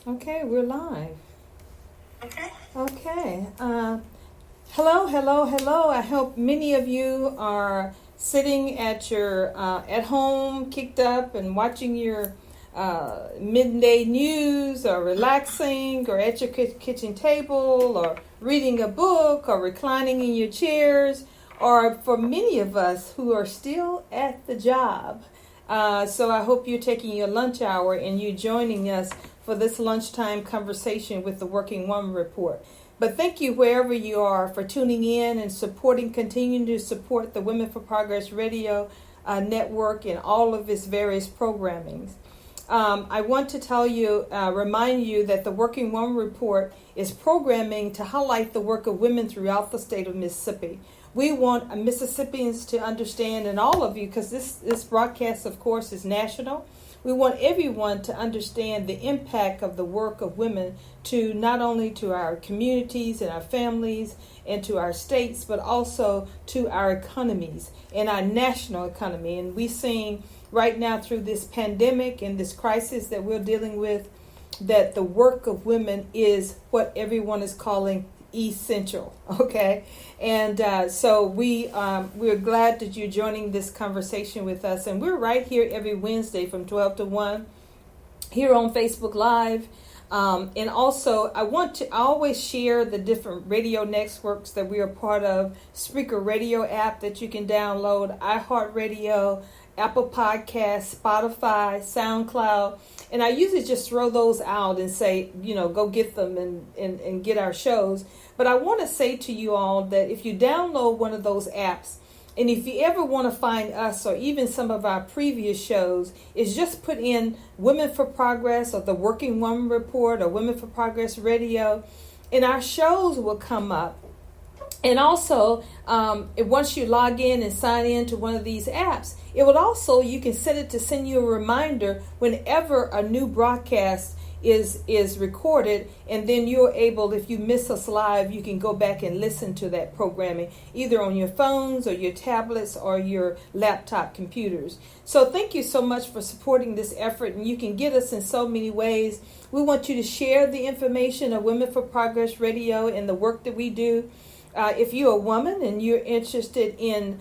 Okay, we're live. Okay. Okay. Hello, hello, hello. I hope many of you are sitting at your at home, kicked up, and watching your midday news, or relaxing, or at your kitchen table, or reading a book, or reclining in your chairs, or for many of us who are still at the job. So I hope you're taking your lunch hour and you joining us for this lunchtime conversation with the Working Woman Report. But thank you wherever you are for tuning in and continuing to support the Women for Progress Radio network and all of its various programmings. I want to remind you that the Working Woman Report is programming to highlight the work of women throughout the state of Mississippi. We want Mississippians to understand, and all of you, because this broadcast, of course, is national. We want everyone to understand the impact of the work of women to not only to our communities and our families and to our states, but also to our economies and our national economy. And we're seeing right now through this pandemic and this crisis that we're dealing with, that the work of women is what everyone is calling essential. Okay, and so we're glad that you're joining this conversation with us, and we're right here every Wednesday from 12 to 1 here on Facebook Live. And also, I always share the different radio networks that we are part of. Spreaker Radio app that you can download, iHeartRadio, Apple Podcasts, Spotify, SoundCloud. And I usually just throw those out and say, go get them and get our shows. But I want to say to you all that if you download one of those apps, and if you ever want to find us or even some of our previous shows, is just put in Women for Progress or the Working Woman Report or Women for Progress Radio, and our shows will come up. And also, once you log in and sign in to one of these apps, you can set it to send you a reminder whenever a new broadcast is recorded, and then you're able, if you miss us live, you can go back and listen to that programming either on your phones or your tablets or your laptop computers. So thank you so much for supporting this effort, and you can get us in so many ways. We want you to share the information of Women for Progress Radio and the work that we do. If you're a woman and you're interested in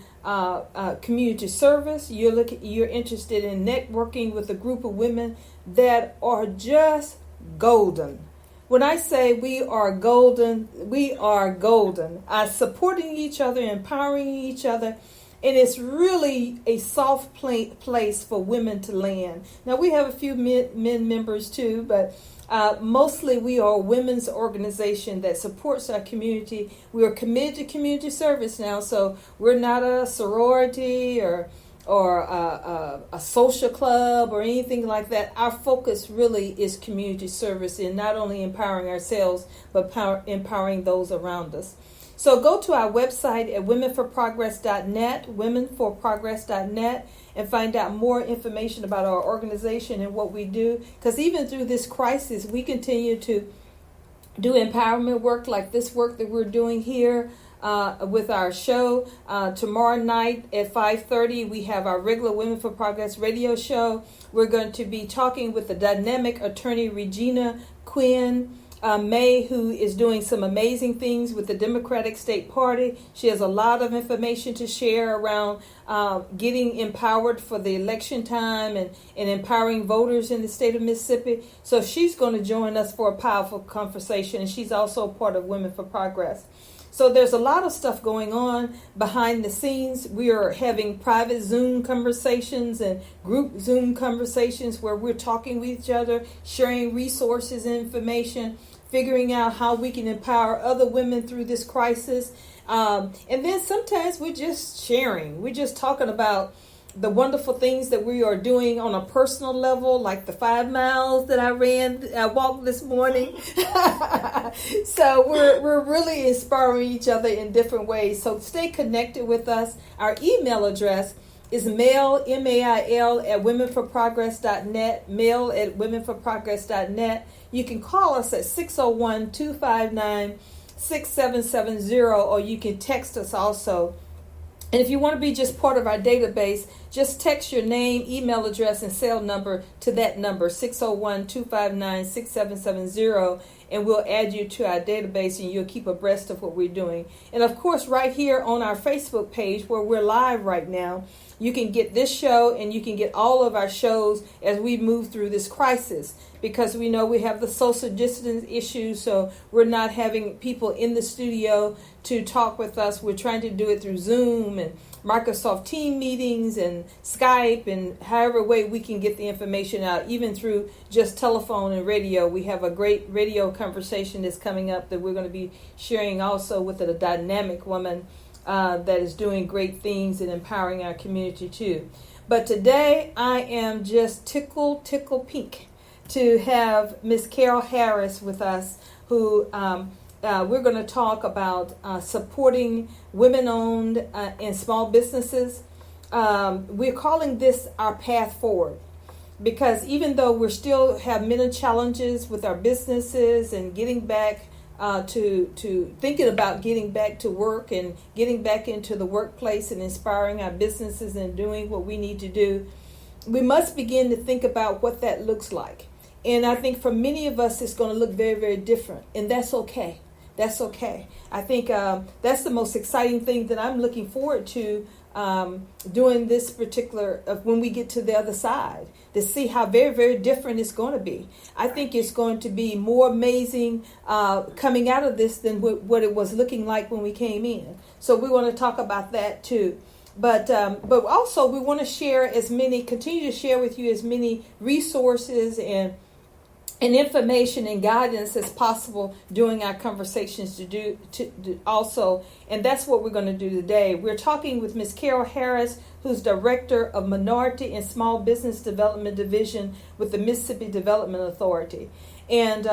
community service, you're interested in networking with a group of women that are just golden. When I say we are golden, we are golden. Supporting each other, empowering each other, and it's really a soft place for women to land. Now, we have a few men members too, but mostly we are a women's organization that supports our community. We are committed to community service now, so we're not a sorority or a social club or anything like that. Our focus really is community service in not only empowering ourselves, but empowering those around us. So go to our website at womenforprogress.net, womenforprogress.net, and find out more information about our organization and what we do. Because even through this crisis, we continue to do empowerment work like this work that we're doing here with our show. Tomorrow night at 5:30, we have our regular Women for Progress radio show. We're going to be talking with the dynamic attorney Regina Quinn May, who is doing some amazing things with the Democratic State Party. She has a lot of information to share around getting empowered for the election time and empowering voters in the state of Mississippi. So she's going to join us for a powerful conversation, and she's also part of Women for Progress. So there's a lot of stuff going on behind the scenes. We are having private Zoom conversations and group Zoom conversations where we're talking with each other, sharing resources and information, figuring out how we can empower other women through this crisis. And then sometimes we're just sharing. We're just talking about the wonderful things that we are doing on a personal level, like the 5 miles that I walked this morning. So we're really inspiring each other in different ways. So stay connected with us. Our email address is mail, M-A-I-L, at womenforprogress.net, mail at womenforprogress.net. You can call us at 601-259-6770, or you can text us also And if you want to be just part of our database, just text your name, email address, and cell number to that number, 601-259-6770, and we'll add you to our database and you'll keep abreast of what we're doing. And of course, right here on our Facebook page where we're live right now, you can get this show and you can get all of our shows as we move through this crisis, because we know we have the social distance issues, so we're not having people in the studio to talk with us. We're trying to do it through Zoom and Microsoft Team meetings and Skype, and however way we can get the information out, even through just telephone and radio. We have a great radio conversation that's coming up that we're going to be sharing also with a dynamic woman that is doing great things and empowering our community too. But today I am just tickle pink to have Miss Carol Harris with us, who we're going to talk about supporting women-owned and small businesses. We're calling this our path forward, because even though we still have many challenges with our businesses and getting back to thinking about getting back to work and getting back into the workplace and inspiring our businesses and doing what we need to do, we must begin to think about what that looks like. And I think for many of us, it's going to look very, very different. And that's okay. That's okay. I think that's the most exciting thing that I'm looking forward to doing this particular, when we get to the other side, to see how very, very different it's going to be. I think it's going to be more amazing coming out of this than what it was looking like when we came in. So we want to talk about that too. But also we want to continue to share with you as many resources and information and guidance as possible during our conversations to do also. And that's what we're going to do today. We're talking with Ms. Carol Harris, who's Director of Minority and Small Business Development Division with the Mississippi Development Authority. And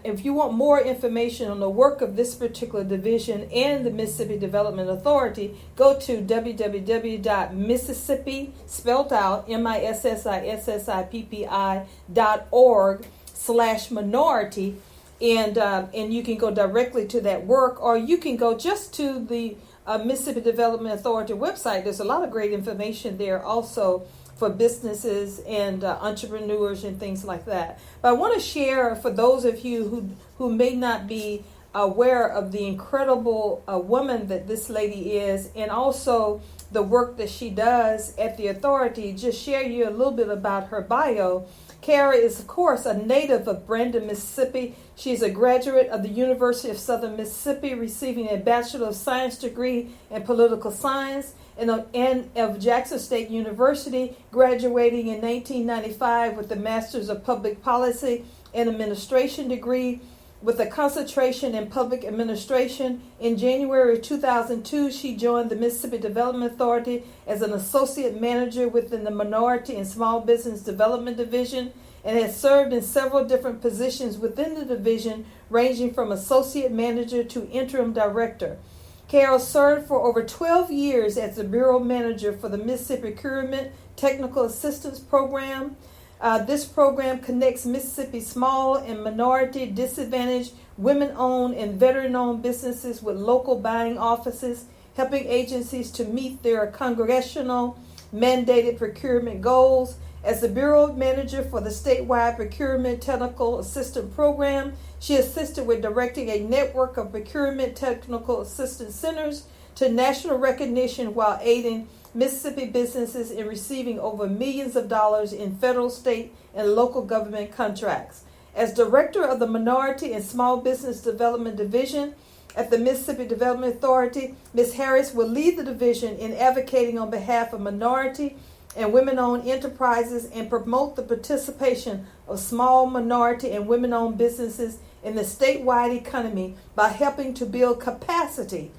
if you want more information on the work of this particular division and the Mississippi Development Authority, go to www.mississippi, spelled out mississippi.org/minority, and you can go directly to that work, or you can go just to the Mississippi Development Authority website. There's a lot of great information there also for businesses and entrepreneurs and things like that. But I want to share for those of you who may not be aware of the incredible woman that this lady is, and also the work that she does at the authority, just share you a little bit about her bio. Kara is, of course, a native of Brandon, Mississippi. She's a graduate of the University of Southern Mississippi, receiving a Bachelor of Science degree in Political Science, and of Jackson State University, graduating in 1995 with a Master's of Public Policy and Administration degree with a concentration in public administration. In January 2002, she joined the Mississippi Development Authority as an associate manager within the Minority and Small Business Development Division, and has served in several different positions within the division, ranging from associate manager to interim director. Carol served for over 12 years as the Bureau Manager for the Mississippi Procurement Technical Assistance Program. This program connects Mississippi small and minority, disadvantaged, women-owned, and veteran-owned businesses with local buying offices, helping agencies to meet their congressional mandated procurement goals. As the Bureau Manager for the statewide Procurement Technical Assistance Program, she assisted with directing a network of procurement technical assistance centers to national recognition while aiding Mississippi businesses in receiving over millions of dollars in federal, state, and local government contracts. As Director of the Minority and Small Business Development Division at the Mississippi Development Authority, Ms. Harris will lead the division in advocating on behalf of minority and women-owned enterprises and promote the participation of small, minority, and women-owned businesses in the statewide economy by helping to build capacity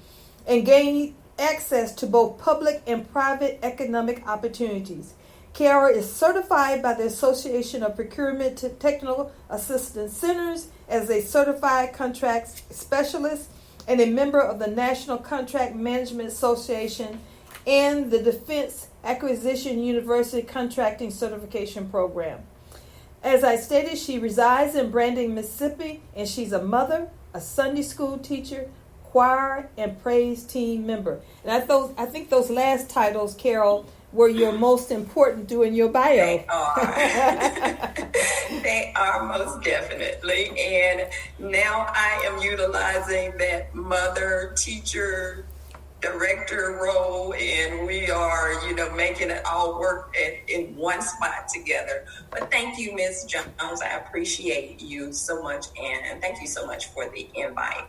and gain access to both public and private economic opportunities. Kara is certified by the Association of Procurement Technical Assistance Centers as a certified contract specialist and a member of the National Contract Management Association and the Defense Acquisition University Contracting Certification Program. As I stated, she resides in Brandon, Mississippi, and she's a mother, a Sunday school teacher, choir and praise team member. And I think those last titles, Carol, were your most important during your bio. They are. They are most definitely. And now I am utilizing that mother, teacher, director role, and we are, making it all work in one spot together. But thank you, Ms. Jones. I appreciate you so much, and thank you so much for the invite.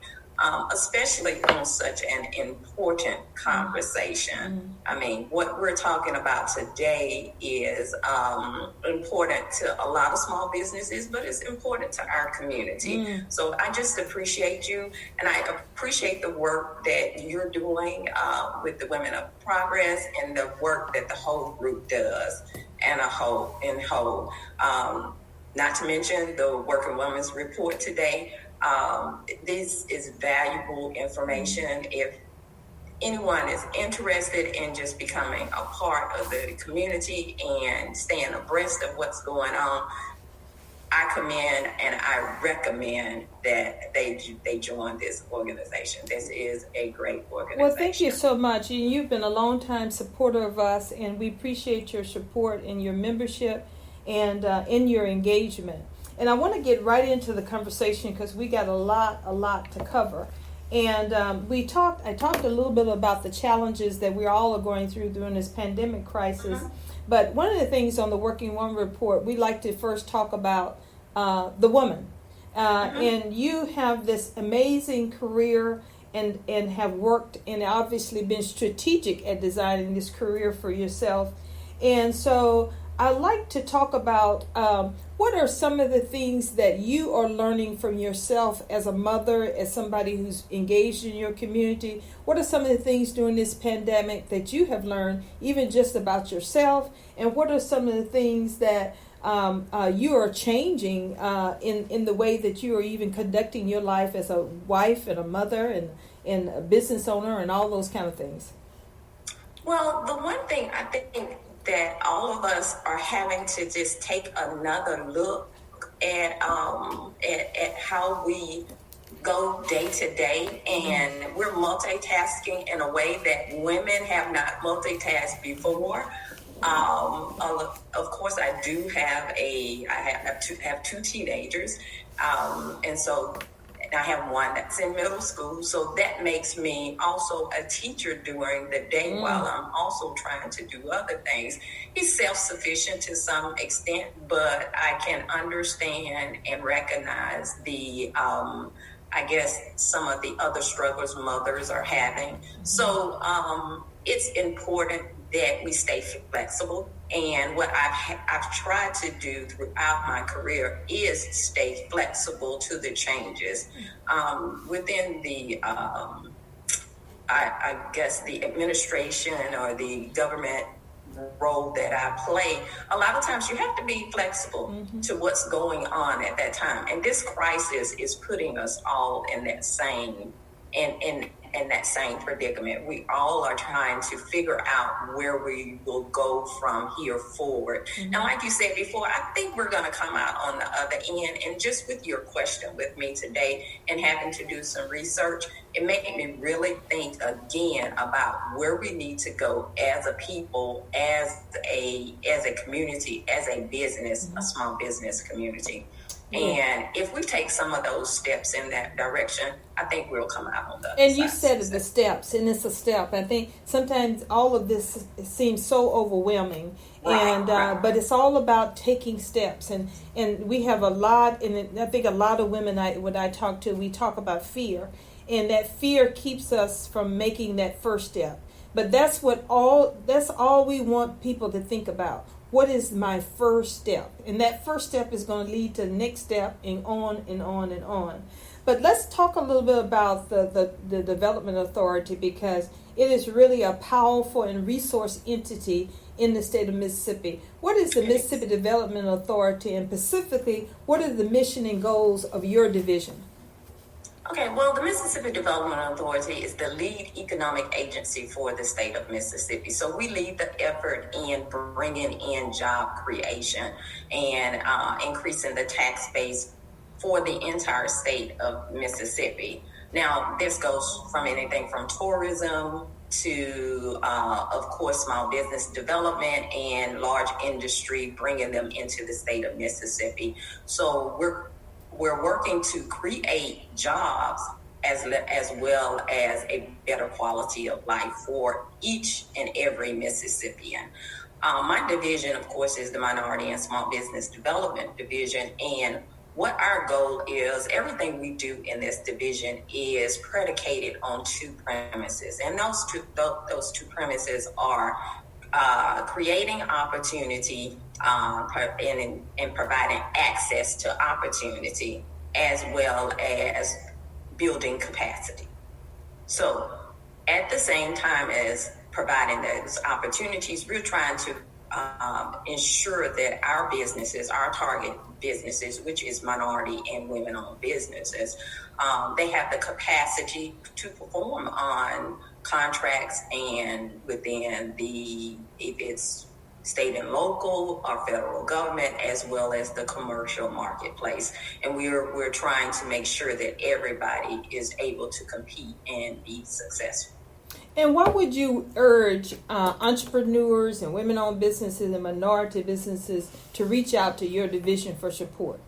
Especially on such an important conversation. I mean, what we're talking about today is important to a lot of small businesses, but it's important to our community. So I just appreciate you, and I appreciate the work that you're doing with the Women of Progress and the work that the whole group does not to mention the Working Women's Report today. This is valuable information. If anyone is interested in just becoming a part of the community and staying abreast of what's going on, I commend and I recommend that they join this organization. This is a great organization. Well, thank you so much. You've been a long-time supporter of us, and we appreciate your support and your membership and in your engagement. And I want to get right into the conversation because we got a lot to cover. And I talked a little bit about the challenges that we all are going through during this pandemic crisis. But one of the things on the Working Woman Report, we like to first talk about the woman. And you have this amazing career and have worked and obviously been strategic at designing this career for yourself. And so I'd like to talk about what are some of the things that you are learning from yourself as a mother, as somebody who's engaged in your community. What are some of the things during this pandemic that you have learned, even just about yourself? And what are some of the things that you are changing in the way that you are even conducting your life as a wife and a mother and a business owner and all those kind of things? Well, the one thing I think that all of us are having to just take another look at how we go day to day, and we're multitasking in a way that women have not multitasked before. Of course, I do have have two teenagers, and so I have one that's in middle school, so that makes me also a teacher during the day while I'm also trying to do other things. He's self-sufficient to some extent, but I can understand and recognize the, I guess, some of the other struggles mothers are having. So it's important that we stay flexible. And what I've tried to do throughout my career is stay flexible to the changes within the, I guess, the administration or the government role that I play. A lot of times you have to be flexible to what's going on at that time. And this crisis is putting us all in that same in that same predicament. We all are trying to figure out where we will go from here forward. And like you said before, I think we're going to come out on the other end. And just with your question with me today and having to do some research, it made me really think again about where we need to go as a people, as a community, as a business, a small business community. And if we take some of those steps in that direction, I think we'll come out on the other And side. you said the steps, and it's a step. I think sometimes all of this seems so overwhelming, but it's all about taking steps. And we have a lot, and I think a lot of women when I talk to, we talk about fear, and that fear keeps us from making that first step. But that's all we want people to think about. What is my first step? And that first step is going to lead to the next step, and on and on and on. But let's talk a little bit about the Development Authority, because it is really a powerful and resource entity in the state of Mississippi. What is the Mississippi Development Authority, and specifically, what are the mission and goals of your division? Okay, well, the Mississippi Development Authority is the lead economic agency for the state of Mississippi. So we lead the effort in bringing in job creation and increasing the tax base for the entire state of Mississippi. Now, this goes from anything from tourism to, of course, small business development and large industry, bringing them into the state of Mississippi. So we're working to create jobs as well as a better quality of life for each and every Mississippian. My division, of course, is the Minority and Small Business Development Division, and what our goal is, everything we do in this division is predicated on two premises, and those two premises are creating opportunity and providing access to opportunity, as well as building capacity. So at the same time as providing those opportunities, we're trying to ensure that our businesses, our target businesses, which is minority and women-owned businesses, they have the capacity to perform on contracts and within if it's state and local or federal government, as well as the commercial marketplace. And we're trying to make sure that everybody is able to compete and be successful. And what would you urge entrepreneurs and women-owned businesses and minority businesses to reach out to your division for support?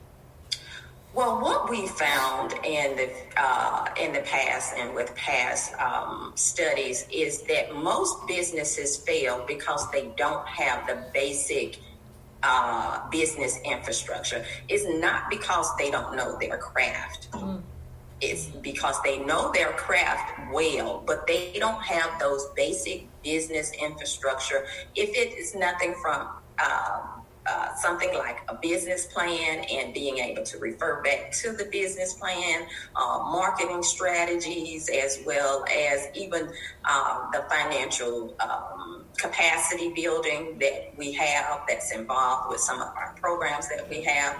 Well, what we found in the past and with past studies is that most businesses fail because they don't have the basic business infrastructure. It's not because they don't know their craft. It's because they know their craft well, but they don't have those basic business infrastructure. If it is nothing from something like a business plan and being able to refer back to the business plan, marketing strategies, as well as even the financial capacity building that we have that's involved with some of our programs that we have,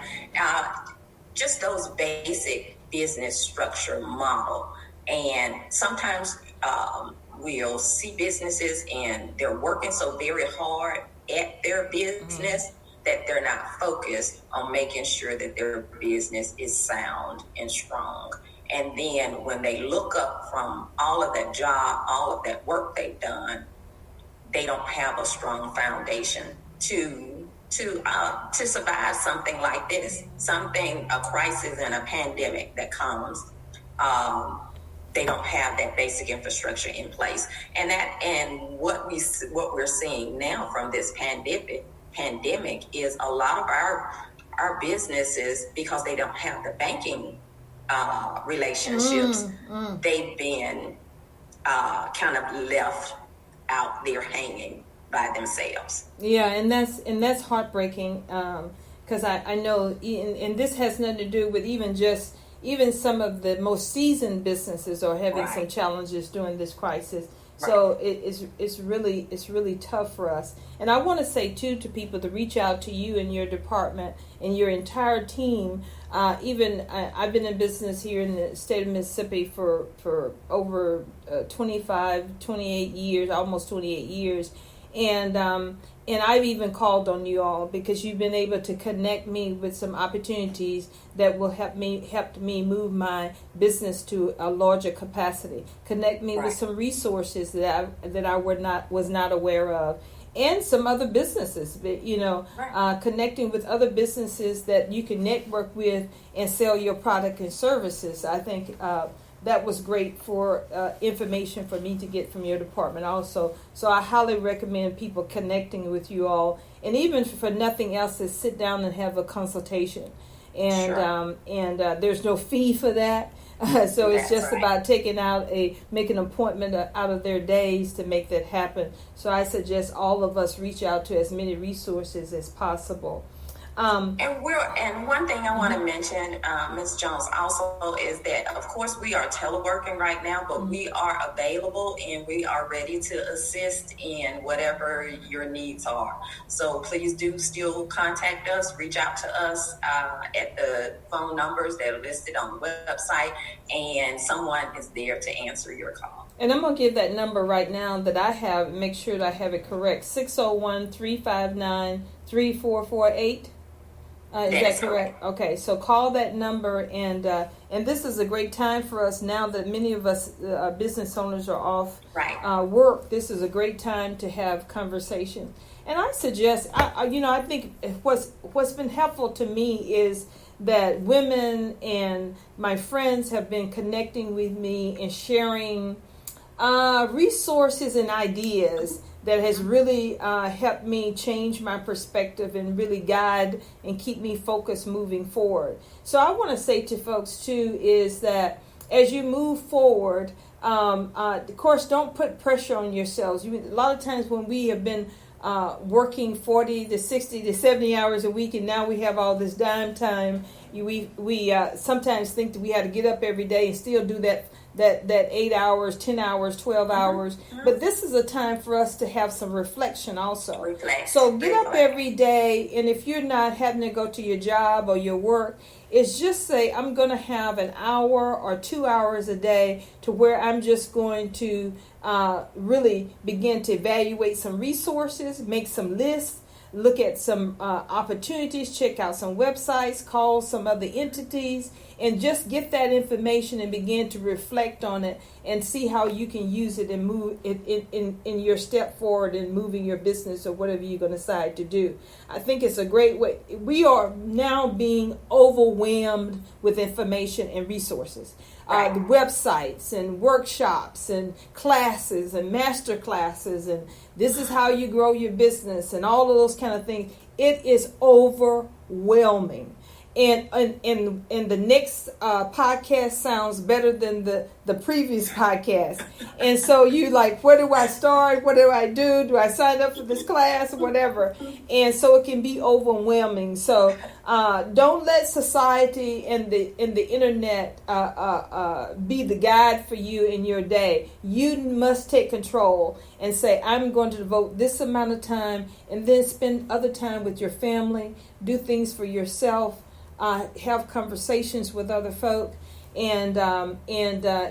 just those basic business structure model. And sometimes we'll see businesses and they're working so very hard at their business that they're not focused on making sure that their business is sound and strong. And then when they look up from all of that job, all of that work they've done, they don't have a strong foundation to survive something like this, a crisis and a pandemic that comes. They don't have that basic infrastructure in place, and what we're seeing now from this pandemic is a lot of our businesses, because they don't have the banking relationships, they've been kind of left out there hanging by themselves. Yeah, and that's heartbreaking, because I know, and this has nothing to do with even some of the most seasoned businesses are having some challenges during this crisis. So it's really tough for us. And I want to say too to people to reach out to you and your department and your entire team. I've been in business here in the state of Mississippi for over 28 years, almost 28 years. And I've even called on you all because you've been able to connect me with some opportunities that will help me move my business to a larger capacity. Connect me with some resources that I was not aware of, and some other businesses. But connecting with other businesses that you can network with and sell your product and services. I think that was great for information for me to get from your department also. So I highly recommend people connecting with you all, and even for nothing else, to sit down and have a consultation. And there's no fee for that. So it's just about make an appointment out of their days to make that happen. So I suggest all of us reach out to as many resources as possible. And one thing I want to mention, Ms. Jones, also is that, of course, we are teleworking right now, but we are available and we are ready to assist in whatever your needs are. So please do still contact us, reach out to us at the phone numbers that are listed on the website, and someone is there to answer your call. And I'm going to give that number right now that I have, make sure that I have it correct, 601-359-3448. Is that correct? Okay, so call that number, and this is a great time for us now that many of us business owners are off work. This is a great time to have conversation. And I suggest, I think what's been helpful to me is that women and my friends have been connecting with me and sharing resources and ideas that has really helped me change my perspective and really guide and keep me focused moving forward. So I want to say to folks too is that as you move forward, of course, don't put pressure on yourselves. A lot of times when we have been working 40 to 60 to 70 hours a week, and now we have all this dime time, we sometimes think that we have to get up every day and still do that 8 hours, 10 hours, 12 hours. But this is a time for us to have some reflection also. So get up every day, and if you're not having to go to your job or your work, it's just say, I'm going to have an hour or 2 hours a day to where I'm just going to really begin to evaluate some resources, make some lists, look at some opportunities, check out some websites, call some other entities, and just get that information and begin to reflect on it and see how you can use it and move it in your step forward in moving your business or whatever you're going to decide to do. I think it's a great way. We are now being overwhelmed with information and resources. The websites and workshops and classes and master classes, and this is how you grow your business and all of those kind of things. It is overwhelming. And the next podcast sounds better than the previous podcast. And so you like, where do I start? What do I do? Do I sign up for this class or whatever? And so it can be overwhelming. So don't let society and the internet be the guide for you in your day. You must take control and say, I'm going to devote this amount of time, and then spend other time with your family, do things for yourself. Have conversations with other folk, and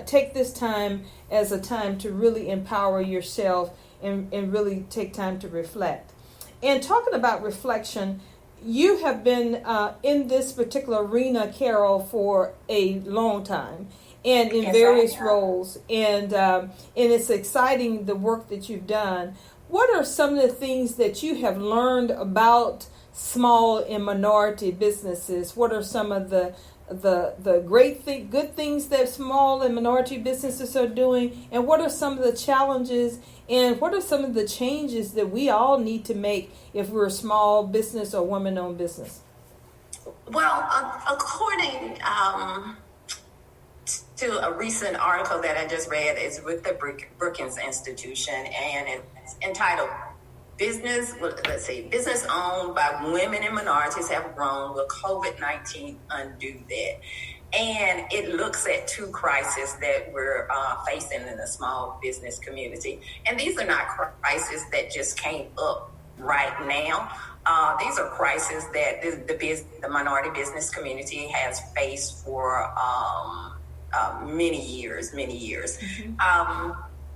take this time as a time to really empower yourself and really take time to reflect. And talking about reflection, you have been in this particular arena, Carol, for a long time, and in various roles, and it's exciting the work that you've done. What are some of the things that you have learned about small and minority businesses? What are some of the good things that small and minority businesses are doing, and what are some of the challenges, and what are some of the changes that we all need to make if we're a small business or women-owned business? Well, according to a recent article that I just read, is with the Brookings Institution, and it's entitled Business owned by women and minorities have grown. Will COVID-19 undo that? And it looks at two crises that we're facing in the small business community. And these are not crises that just came up right now. These are crises that the minority business community has faced for many years. Mm-hmm.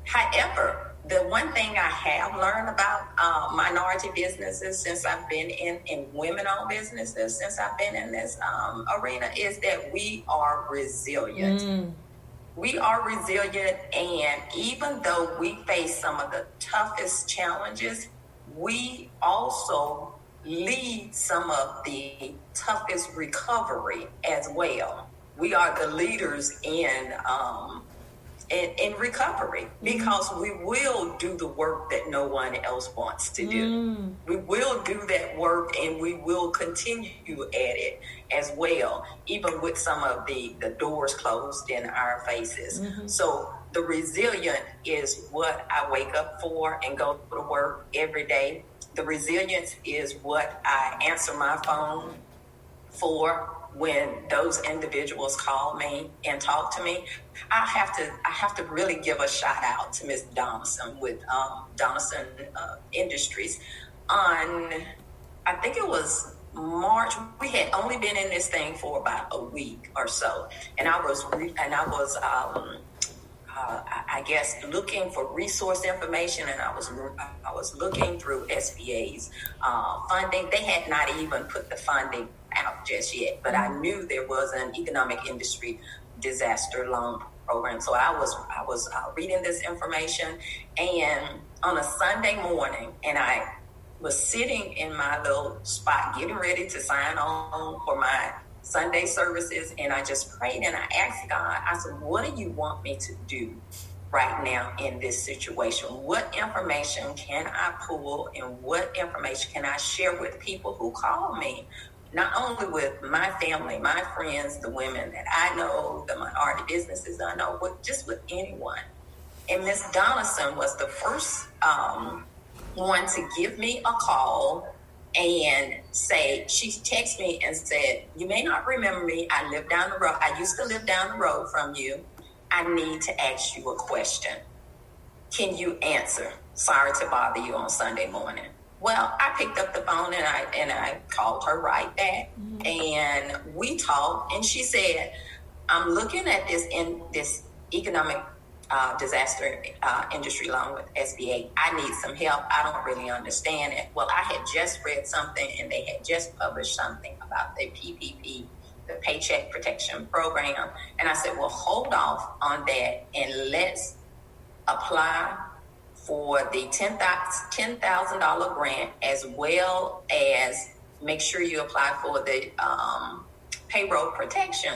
However, the one thing I have learned about minority businesses since I've been in women-owned businesses, since I've been in this arena, is that we are resilient. Mm. We are resilient, and even though we face some of the toughest challenges, we also lead some of the toughest recovery as well. We are the leaders in recovery, because we will do the work that no one else wants to do. We will do that work, and we will continue at it as well, even with some of the doors closed in our faces. Mm-hmm. So the resilient is what I wake up for and go to work every day. The resilience is what I answer my phone for when those individuals call me and talk to me. I have to really give a shout out to Ms. Donaldson with Donaldson Industries. On, I think it was March, we had only been in this thing for about a week or so, and I was I guess looking for resource information, and I was looking through SBA's funding. They had not even put the funding out just yet, but I knew there was an economic industry disaster loan program. So I was reading this information, and on a Sunday morning, and I was sitting in my little spot getting ready to sign on for my Sunday services, and I just prayed and I asked God, I said, what do you want me to do right now in this situation? What information can I pull, and what information can I share with people who call me? Not only with my family, my friends, the women that I know, the minority businesses I know, but just with anyone. And Miss Donaldson was the first one to give me a call and say, she texted me and said, you may not remember me. I live down the road. I used to live down the road from you. I need to ask you a question. Can you answer? Sorry to bother you on Sunday morning. Well, I picked up the phone and I called her right back, and we talked, and she said, I'm looking at this economic disaster industry loan with SBA. I need some help. I don't really understand it. Well, I had just read something, and they had just published something about the PPP, the Paycheck Protection Program. And I said, well, hold off on that, and let's apply for the $10,000 grant, as well as make sure you apply for the payroll protection.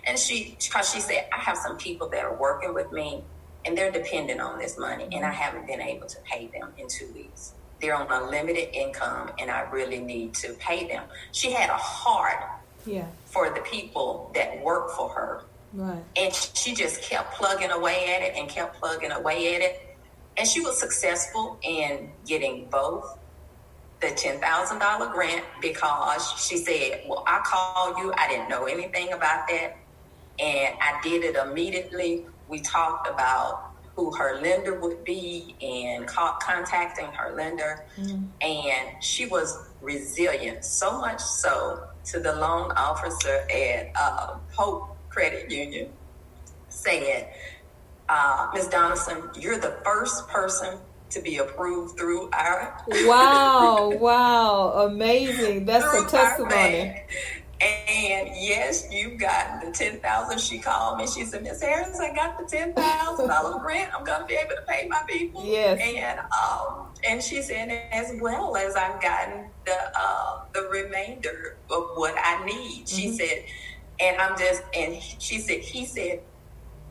And because she said, I have some people that are working with me, and they're dependent on this money, and I haven't been able to pay them in 2 weeks. They're on a limited income, and I really need to pay them. She had a heart for the people that work for her. Right. And she just kept plugging away at it and kept plugging away at it. And she was successful in getting both the $10,000 grant, because she said, well, I called you. I didn't know anything about that. And I did it immediately. We talked about who her lender would be and contacting her lender. And she was resilient, so much so to the loan officer at Hope Credit Union said, Ms. Donaldson, you're the first person to be approved through our Wow, amazing. That's a testimony. And yes, you got the $10,000. She called me. She said, Miss Harris, I got the $10,000 grant. I'm gonna be able to pay my people. Yes. And she said, as well as I've gotten the remainder of what I need. She said, he said,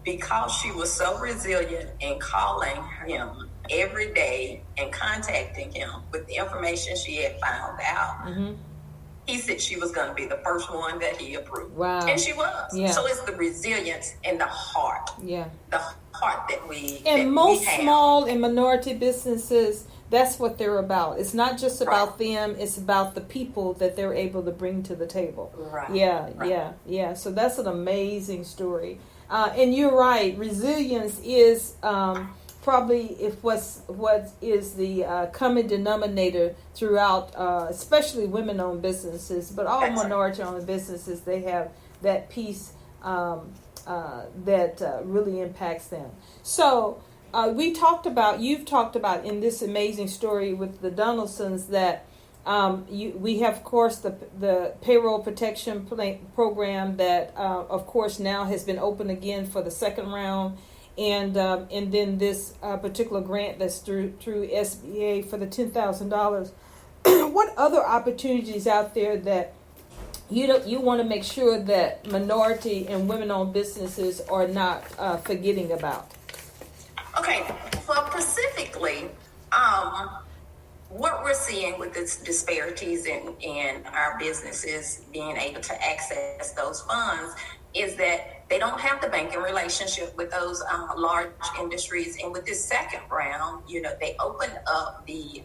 because she was so resilient in calling him every day and contacting him with the information she had found out, he said she was going to be the first one that he approved. Wow. And she was. Yeah. So it's the resilience and the heart. Yeah. The heart that we And that most we have. small and minority businesses, that's what they're about. It's not just about them, it's about the people that they're able to bring to the table. Right. Yeah. So that's an amazing story. And you're right. Resilience is probably what is the common denominator throughout, especially women-owned businesses, but all minority-owned businesses. They have that piece that really impacts them. So you've talked about in this amazing story with the Donaldsons that. We have, of course, the payroll protection program that, of course, now has been open again for the second round, and then this particular grant that's through SBA for the $10,000. What other opportunities out there that you want to make sure that minority and women-owned businesses are not forgetting about? Okay, well, specifically, what we're seeing with the disparities in our businesses being able to access those funds is that they don't have the banking relationship with those large industries. And with this second round, they opened up the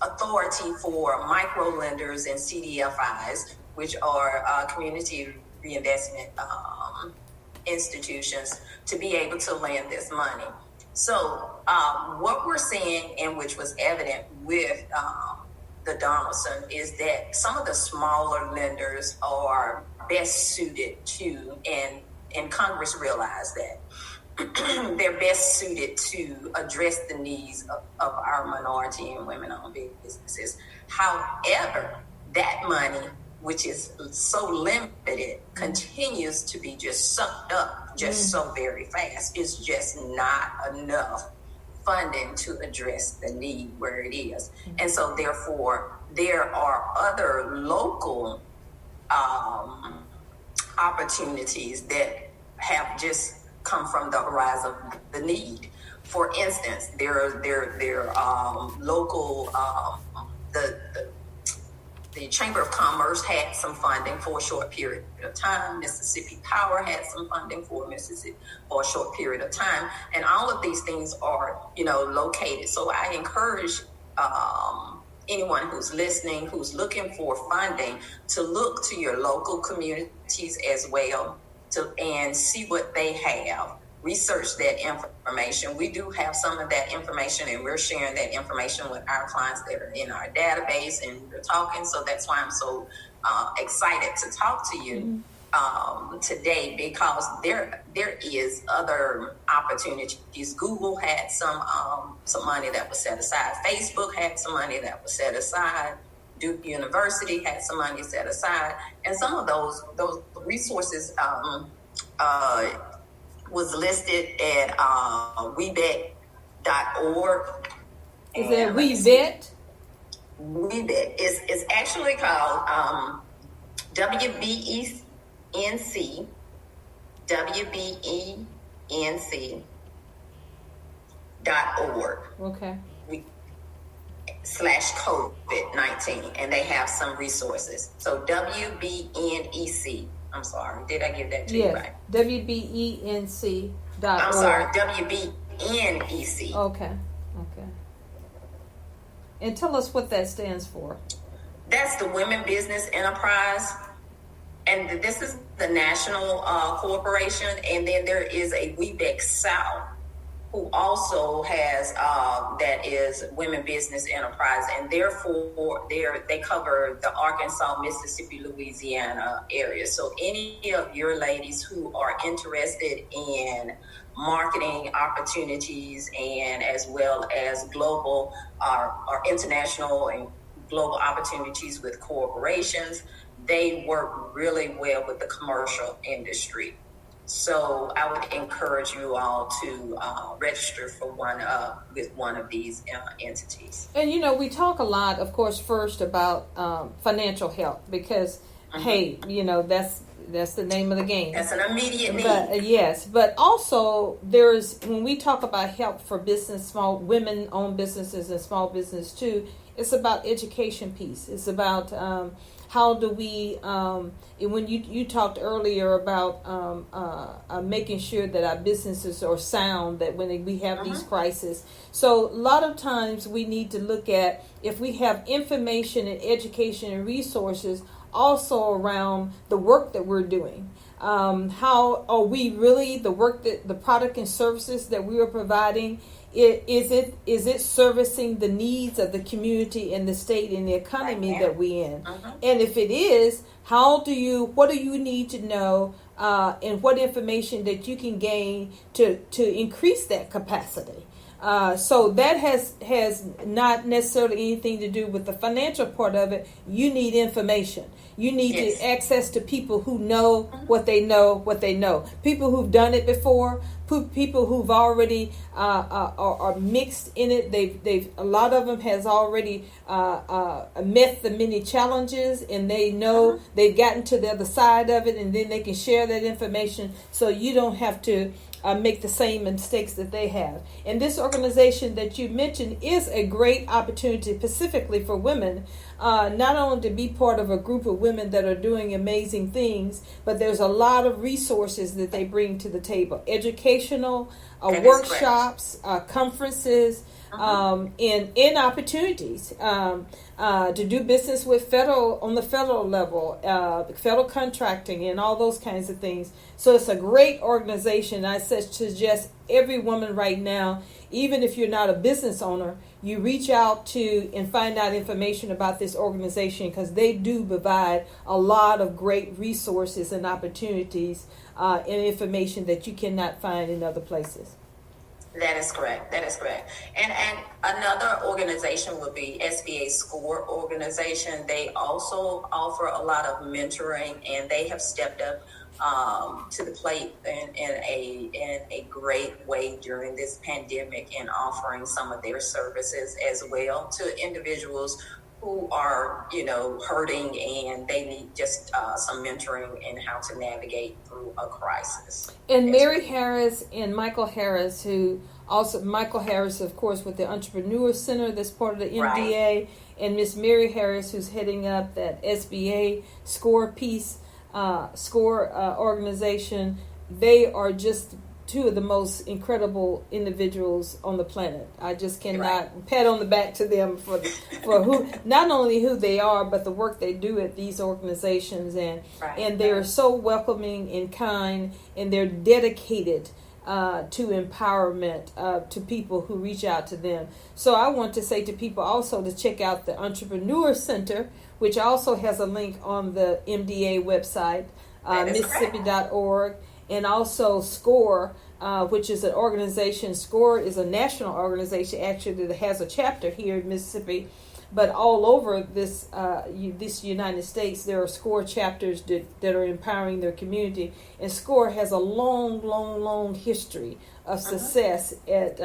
authority for micro lenders and CDFIs, which are community reinvestment institutions, to be able to lend this money. So what we're seeing, and which was evident with the Donaldson, is that some of the smaller lenders are best suited to, and Congress realized that. they're best suited to address the needs of our minority and women-owned businesses. However, that money, which is so limited, continues to be just sucked up just so very fast. It's just not enough funding to address the need where it is. And so therefore, there are other local opportunities that have just come from the horizon of the need. For instance, there local the Chamber of Commerce had some funding for a short period of time. Mississippi Power had some funding for a short period of time, and all of these things are located. So I encourage anyone who's listening, who's looking for funding, to look to your local communities as well, and see what they have. Research that information. We do have some of that information, and we're sharing that information with our clients that are in our database, and we're talking. So that's why I'm so excited to talk to you today, because there is other opportunities. Google had some money that was set aside. Facebook had some money that was set aside. Duke University had some money set aside, and some of those resources was listed at WeBet.org. Is that WeBet? WeBet. It's actually called WBENC. WBENC.org. Okay. /COVID-19, and they have some resources. So WBNEC. I'm sorry, did I give that to you right? WBENC.org. I'm sorry, WBNEC. Okay. And tell us what that stands for. That's the Women Business Enterprise, and this is the national corporation. And then there is a WeBEC South, who also has that is Women Business Enterprise, and therefore they cover the Arkansas, Mississippi, Louisiana area. So any of your ladies who are interested in marketing opportunities, and as well as global or international and global opportunities with corporations, they work really well with the commercial industry. So I would encourage you all to register for with one of these entities. And we talk a lot, of course, first about financial help, because hey, that's the name of the game. That's an immediate need. But also when we talk about help for business, small women-owned businesses and small business too, it's about education piece. It's about how do we, when you talked earlier about making sure that our businesses are sound, that when we have these crises. So a lot of times we need to look at if we have information and education and resources also around the work that we're doing. How are we really, the work that the product and services that we are providing, is it servicing the needs of the community and the state and the economy that we're in? And if it is, what do you need to know, and what information that you can gain to increase that capacity? So that has not necessarily anything to do with the financial part of it. You need information. You need to access to people who know what they know, people who've done it before, people who've already are mixed in it. They've a lot of them has already met the many challenges, and they know they've gotten to the other side of it, and then they can share that information, so you don't have to make the same mistakes that they have. And this organization that you mentioned is a great opportunity specifically for women, not only to be part of a group of women that are doing amazing things, but there's a lot of resources that they bring to the table. Educational, workshops, conferences, in opportunities to do business with on the federal level, federal contracting, and all those kinds of things. So it's a great organization. I suggest every woman right now, even if you're not a business owner, you reach out to and find out information about this organization, because they do provide a lot of great resources and opportunities and information that you cannot find in other places. That is correct. That is correct. And another organization would be SBA SCORE organization. They also offer a lot of mentoring, and they have stepped up to the plate in a great way during this pandemic, and offering some of their services as well to individuals who are, hurting, and they need just some mentoring in how to navigate through a crisis. And Mary Harris and Michael Harris, Michael Harris, of course, with the Entrepreneur Center, that's part of the MDA, right. And Miss Mary Harris, who's heading up that SBA SCORE organization. They are just two of the most incredible individuals on the planet. I just cannot pat on the back to them for who, not only who they are, but the work they do at these organizations, and they are so welcoming and kind, and they're dedicated to empowerment to people who reach out to them. So I want to say to people also to check out the Entrepreneur Center, which also has a link on the MDA website, Mississippi.org. And also SCORE, which is an organization. SCORE is a national organization, actually, that has a chapter here in Mississippi. But all over this United States, there are SCORE chapters that are empowering their community. And SCORE has a long history of success at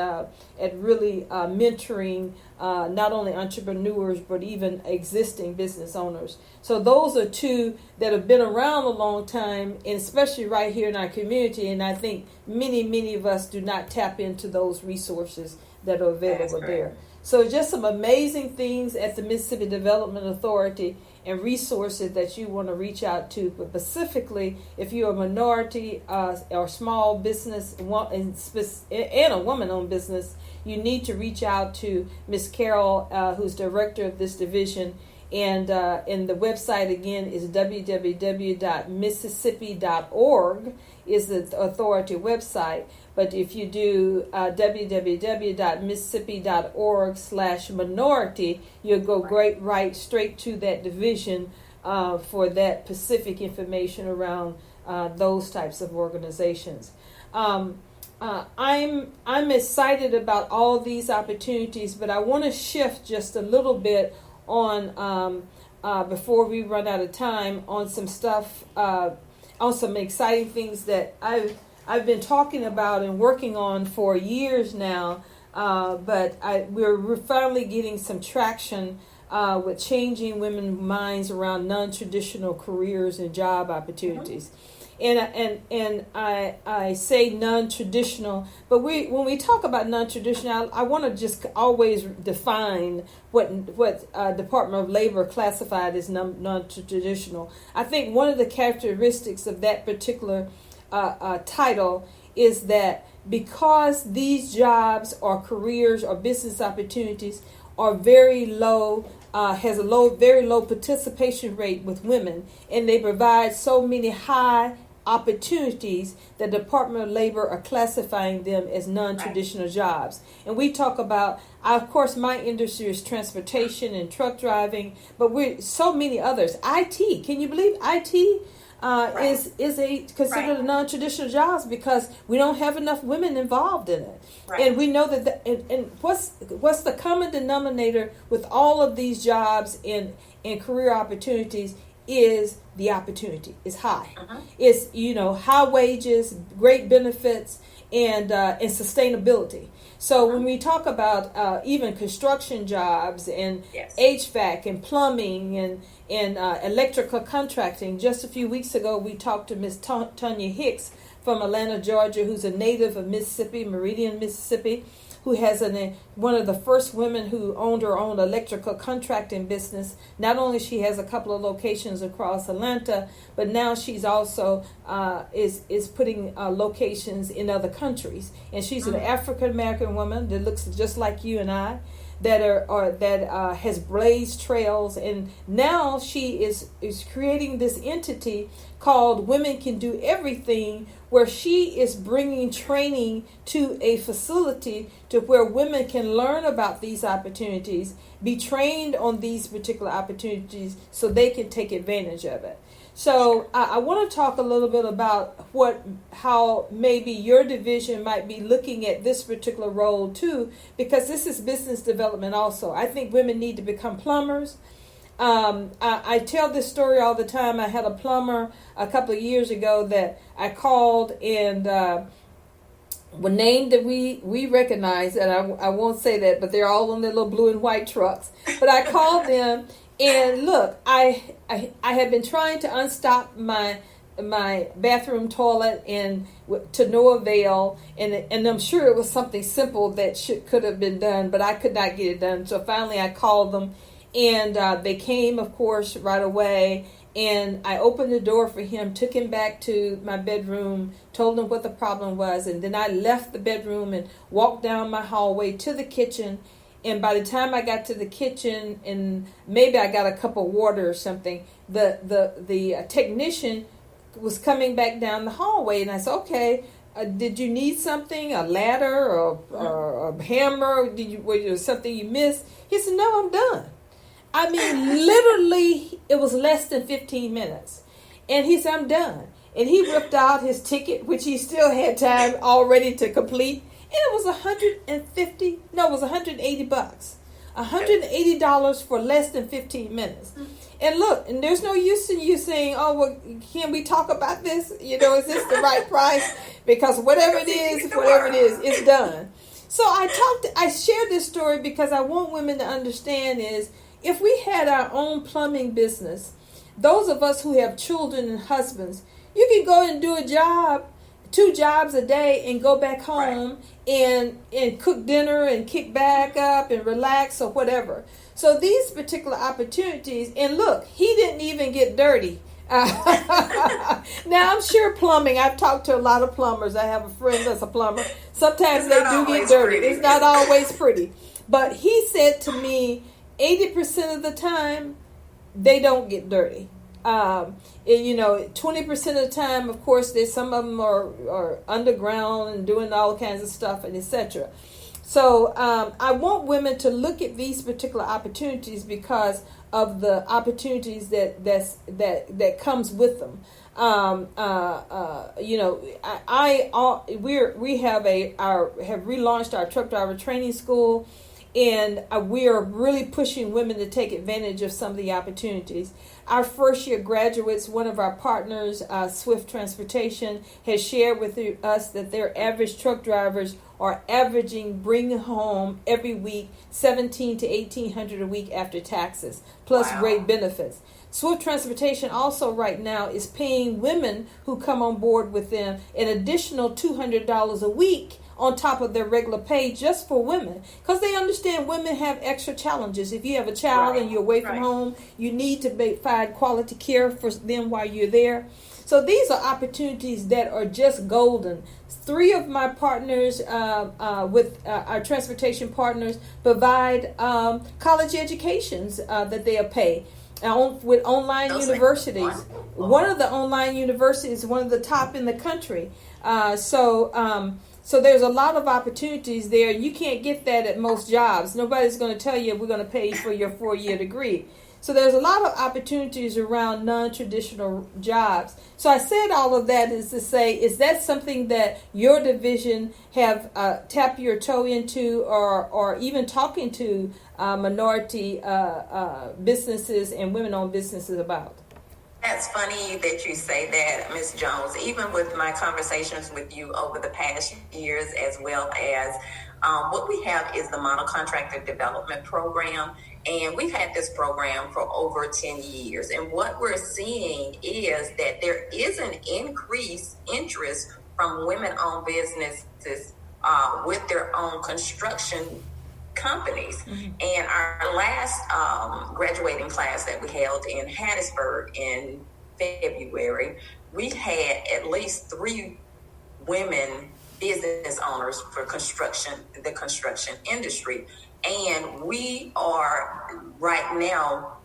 really mentoring not only entrepreneurs, but even existing business owners. So those are two that have been around a long time, and especially right here in our community. And I think many of us do not tap into those resources that are available there. So just some amazing things at the Mississippi Development Authority, and resources that you want to reach out to. But specifically, if you're a minority or small business and a woman-owned business, you need to reach out to Ms. Carol, who's director of this division. And the website, again, is www.mississippi.org is the authority website. But if you do www.mississippi.org/minority, you'll go right straight to that division for that specific information around those types of organizations. I'm excited about all these opportunities, but I want to shift just a little bit on before we run out of time on some stuff, on some exciting things that I've been talking about and working on for years now, but we're finally getting some traction with changing women's minds around non-traditional careers and job opportunities. And I say non-traditional, but when we talk about non-traditional, I want to just always define what Department of Labor classified as non-traditional. I think one of the characteristics of that particular title is that because these jobs or careers or business opportunities are very low, has a very low participation rate with women, and they provide so many high opportunities, the Department of Labor are classifying them as non-traditional jobs. And we talk about, of course, my industry is transportation and truck driving, but we're so many others. IT, can you believe IT is considered a non-traditional jobs because we don't have enough women involved in it. And we know that and what's the common denominator with all of these jobs and career opportunities is the opportunity is high. It's high wages, great benefits, and sustainability. So when we talk about even construction jobs and HVAC and plumbing and electrical contracting, just a few weeks ago we talked to Miss Tanya Hicks from Atlanta, Georgia, who's a native of Mississippi, Meridian, Mississippi, who has one of the first women who owned her own electrical contracting business. Not only she has a couple of locations across Atlanta, but now she's also is putting locations in other countries. And she's an African American woman that looks just like you and I, that has blazed trails, and now she is creating this entity called Women Can Do Everything, where she is bringing training to a facility to where women can learn about these opportunities, be trained on these particular opportunities so they can take advantage of it. So I want to talk a little bit about how maybe your division might be looking at this particular role too, because this is business development also. I think women need to become plumbers. I tell this story all the time. I had a plumber a couple of years ago that I called, and one name that we recognize, and I won't say that, but they're all on their little blue and white trucks. But I called them, and look, I had been trying to unstop my bathroom toilet, and to no avail, and I'm sure it was something simple that could have been done, but I could not get it done. So finally I called them, and they came, of course, right away. And I opened the door for him, took him back to my bedroom, told him what the problem was. And then I left the bedroom and walked down my hallway to the kitchen. And by the time I got to the kitchen, and maybe I got a cup of water or something, the technician was coming back down the hallway. And I said, okay, did you need something, a ladder or a hammer? Was there something you missed? He said, no, I'm done. I mean, literally, it was less than 15 minutes. And he said, I'm done. And he ripped out his ticket, which he still had time already to complete. And it was $180. $180 for less than 15 minutes. And look, and there's no use in you saying, oh, well, can we talk about this? Is this the right price? Because whatever it is, it's done. So I shared this story because I want women to understand is, if we had our own plumbing business, those of us who have children and husbands, you can go and do 2 jobs a day and go back home and cook dinner and kick back up and relax or whatever. So these particular opportunities, and look, he didn't even get dirty. Now I'm sure plumbing, I've talked to a lot of plumbers. I have a friend that's a plumber. Sometimes they do get dirty. Pretty. It's not always pretty. But he said to me, 80% of the time, they don't get dirty. 20% of the time, of course, some of them are underground and doing all kinds of stuff and etc. So I want women to look at these particular opportunities because of the opportunities that comes with them. We have relaunched our truck driver training school. And we are really pushing women to take advantage of some of the opportunities. Our first year graduates, one of our partners, Swift Transportation, has shared with us that their average truck drivers are bringing home every week $1,700 to $1,800 a week after taxes, plus great benefits. Swift Transportation also right now is paying women who come on board with them an additional $200 a week on top of their regular pay just for women, because they understand women have extra challenges. If you have a child and you're away from home, you need to provide quality care for them while you're there. So these are opportunities that are just golden. 3 of my partners with our transportation partners provide college educations that they'll pay. With online universities. One of the online universities is one of the top in the country. So there's a lot of opportunities there. You can't get that at most jobs. Nobody's going to tell you we're going to pay for your 4-year degree. So there's a lot of opportunities around non-traditional jobs. So I said all of that is to say, is that something that your division have tapped your toe into, or even talking to minority businesses and women-owned businesses about? That's funny that you say that, Ms. Jones. Even with my conversations with you over the past years, as well as what we have is the Model Contractor Development Program. And we've had this program for over 10 years. And what we're seeing is that there is an increased interest from women-owned businesses with their own construction companies. And our last graduating class that we held in Hattiesburg in February, we had at least 3 women business owners for the construction industry. And we are right now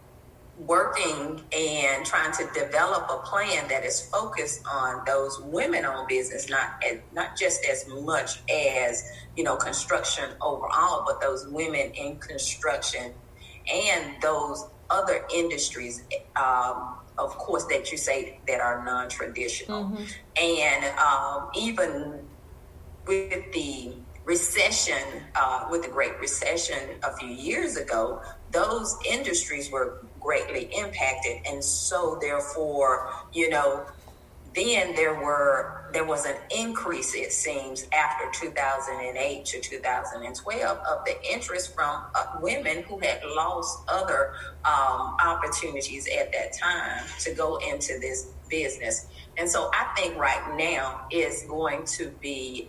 working and trying to develop a plan that is focused on those women-owned business, not just as much as, construction overall, but those women in construction and those other industries, of course, that you say that are non-traditional. And even with the recession, with the Great Recession a few years ago, those industries were greatly impacted. And so therefore, then there was an increase, it seems, after 2008 to 2012 of the interest from women who had lost other opportunities at that time to go into this business. And so I think right now is going to be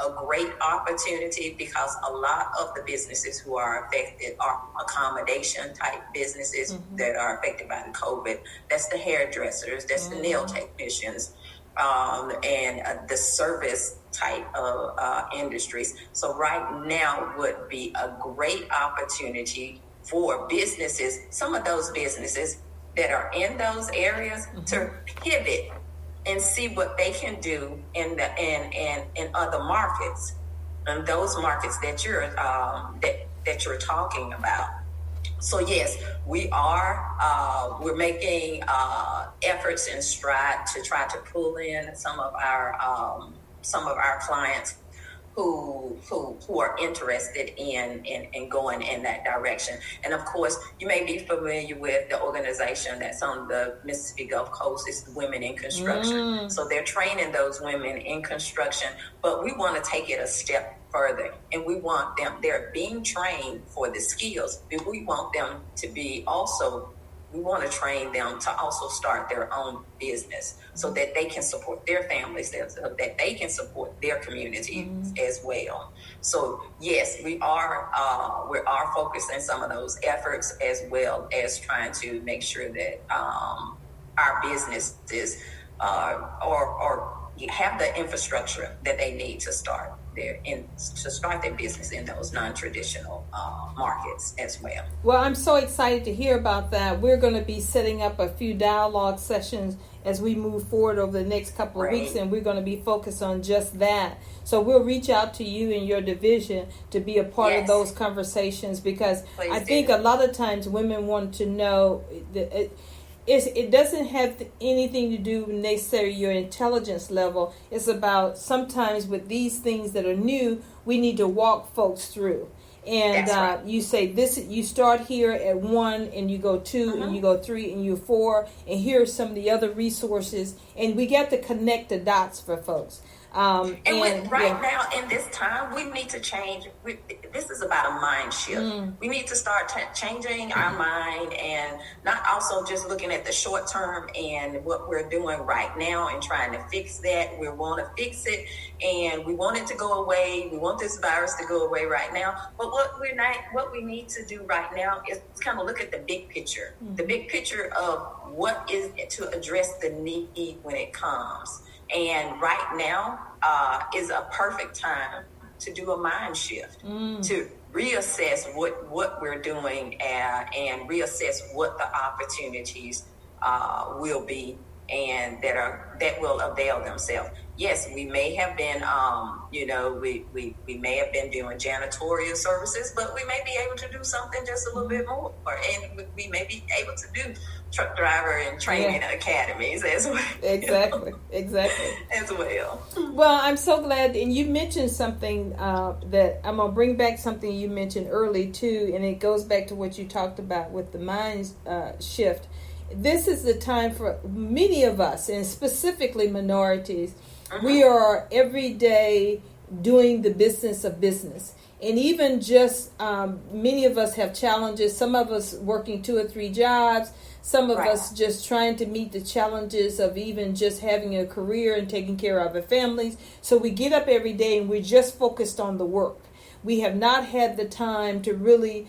a great opportunity, because a lot of the businesses who are affected are accommodation type businesses that are affected by the COVID. That's the hairdressers, that's the nail technicians, and the service type of industries. So right now would be a great opportunity for businesses, some of those businesses that are in those areas, to pivot and see what they can do in other markets, and those markets that you're talking about. So yes, we are. We're making efforts and stride to try to pull in some of our clients who are interested in going in that direction. And of course, you may be familiar with the organization that's on the Mississippi Gulf Coast. It's Women in Construction. So they're training those women in construction, but we want to take it a step further, and we want them, they're being trained for the skills, but we want them to be also, we want to train them to also start their own business so that they can support their families, that they can support their communities as well. So yes, we are focused on some of those efforts, as well as trying to make sure that our businesses or have the infrastructure that they need to start their business in those non-traditional markets as well. Well, I'm so excited to hear about that. We're going to be setting up a few dialogue sessions as we move forward over the next couple of weeks, and we're going to be focused on just that. So we'll reach out to you and your division to be a part of those conversations, because I think a lot of times women want to know that it doesn't have anything to do with necessarily your intelligence level. It's about, sometimes with these things that are new, we need to walk folks through. And you say this, you start here at 1, and you go 2, and you go 3, and you 4, and here are some of the other resources, and we get to connect the dots for folks. Now in this time, we need to change. This is about a mind shift. We need to start changing our mind, and not also just looking at the short term and what we're doing right now and trying to fix that. We want to fix it, and we want it to go away. We want this virus to go away right now. But what we need to do right now is kind of look at the big picture. The big picture of what is to address the need when it comes. And right now is a perfect time to do a mind shift, to reassess what we're doing and reassess what the opportunities will be, and that will avail themselves. Yes, we may have been, we may have been doing janitorial services, but we may be able to do something just a little bit more, and we may be able to do truck driver and training academies as well. Exactly. As well. Well, I'm so glad, and you mentioned something that I'm going to bring back, something you mentioned early too, and it goes back to what you talked about with the mind shift. This is the time for many of us, and specifically minorities. We are every day doing the business of business. And even just many of us have challenges. Some of us working 2 or 3 jobs. Some of us just trying to meet the challenges of even just having a career and taking care of our families. So we get up every day and we're just focused on the work. We have not had the time to really